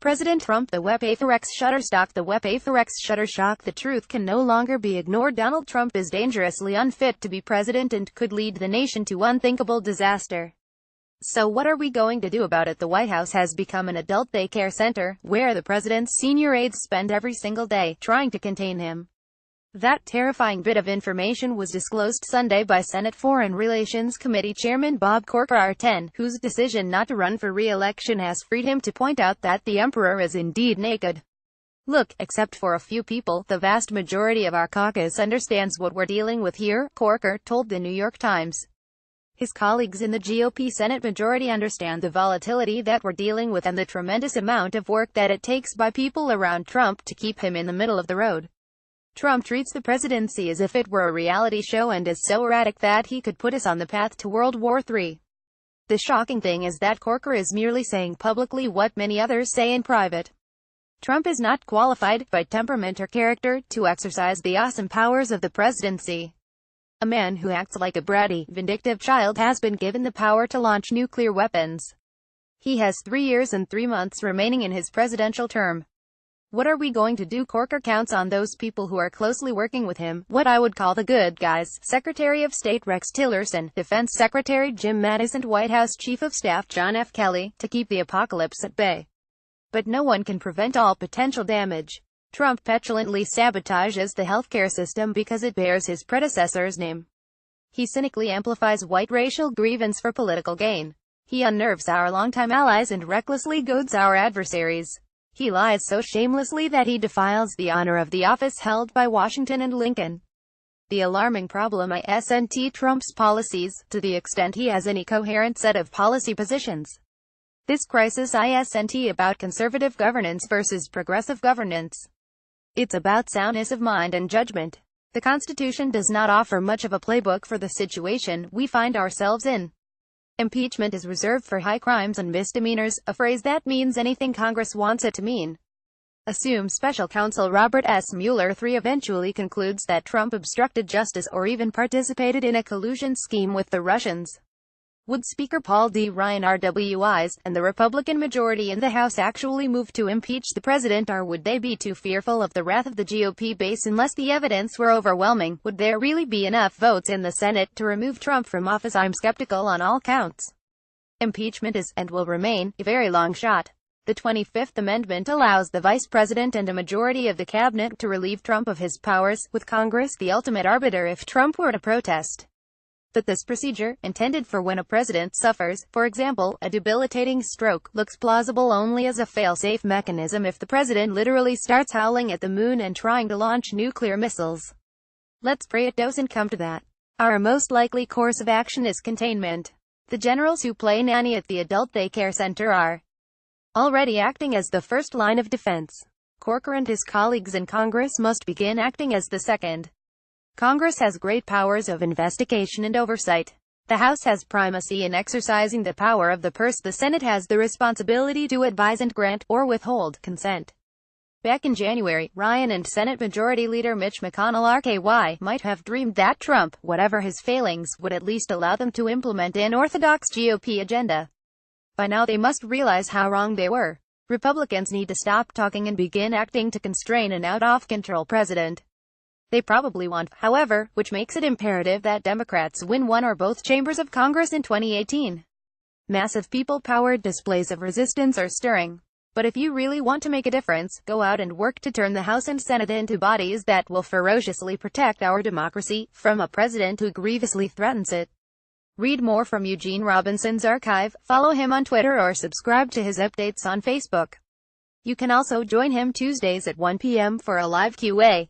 President Trump, the web Shutterstock, the web Shutterstock. The truth can no longer be ignored. Donald Trump is dangerously unfit to be president and could lead the nation to unthinkable disaster. So what are we going to do about it? The White House has become an adult daycare center, where the president's senior aides spend every single day trying to contain him. That terrifying bit of information was disclosed Sunday by Senate Foreign Relations Committee Chairman Bob Corker, R10, whose decision not to run for re-election has freed him to point out that the emperor is indeed naked. Look, except for a few people, the vast majority of our caucus understands what we're dealing with here, Corker told the New York Times. His colleagues in the GOP Senate majority understand the volatility that we're dealing with and the tremendous amount of work that it takes by people around Trump to keep him in the middle of the road. Trump treats the presidency as if it were a reality show and is so erratic that he could put us on the path to World War III. The shocking thing is that Corker is merely saying publicly what many others say in private. Trump is not qualified, by temperament or character, to exercise the awesome powers of the presidency. A man who acts like a bratty, vindictive child has been given the power to launch nuclear weapons. He has 3 years and 3 months remaining in his presidential term. What are we going to do? Corker counts on those people who are closely working with him, what I would call the good guys: Secretary of State Rex Tillerson, Defense Secretary Jim Mattis, and White House Chief of Staff John F. Kelly, to keep the apocalypse at bay. But no one can prevent all potential damage. Trump petulantly sabotages the healthcare system because it bears his predecessor's name. He cynically amplifies white racial grievance for political gain. He unnerves our longtime allies and recklessly goads our adversaries. He lies so shamelessly that he defiles the honor of the office held by Washington and Lincoln. The alarming problem isn't Trump's policies, to the extent he has any coherent set of policy positions. This crisis isn't about conservative governance versus progressive governance. It's about soundness of mind and judgment. The Constitution does not offer much of a playbook for the situation we find ourselves in. Impeachment is reserved for high crimes and misdemeanors, a phrase that means anything Congress wants it to mean. Assume Special Counsel Robert S. Mueller III eventually concludes that Trump obstructed justice or even participated in a collusion scheme with the Russians. Would Speaker Paul D. Ryan RWIs, and the Republican majority in the House actually move to impeach the president, or would they be too fearful of the wrath of the GOP base unless the evidence were overwhelming? Would there really be enough votes in the Senate to remove Trump from office? I'm skeptical on all counts. Impeachment is, and will remain, a very long shot. The 25th Amendment allows the Vice President and a majority of the cabinet to relieve Trump of his powers, with Congress the ultimate arbiter if Trump were to protest. But this procedure, intended for when a president suffers, for example, a debilitating stroke, looks plausible only as a fail-safe mechanism if the president literally starts howling at the moon and trying to launch nuclear missiles. Let's pray it doesn't come to that. Our most likely course of action is containment. The generals who play nanny at the adult daycare center are already acting as the first line of defense. Corker and his colleagues in Congress must begin acting as the second. Congress has great powers of investigation and oversight. The House has primacy in exercising the power of the purse. The Senate has the responsibility to advise and grant, or withhold, consent. Back in January, Ryan and Senate Majority Leader Mitch McConnell RKY might have dreamed that Trump, whatever his failings, would at least allow them to implement an orthodox GOP agenda. By now they must realize how wrong they were. Republicans need to stop talking and begin acting to constrain an out-of-control president. They probably want, however, which makes it imperative that Democrats win one or both chambers of Congress in 2018. Massive people-powered displays of resistance are stirring. But if you really want to make a difference, go out and work to turn the House and Senate into bodies that will ferociously protect our democracy from a president who grievously threatens it. Read more from Eugene Robinson's archive, follow him on Twitter, or subscribe to his updates on Facebook. You can also join him Tuesdays at 1 p.m. for a live Q&A.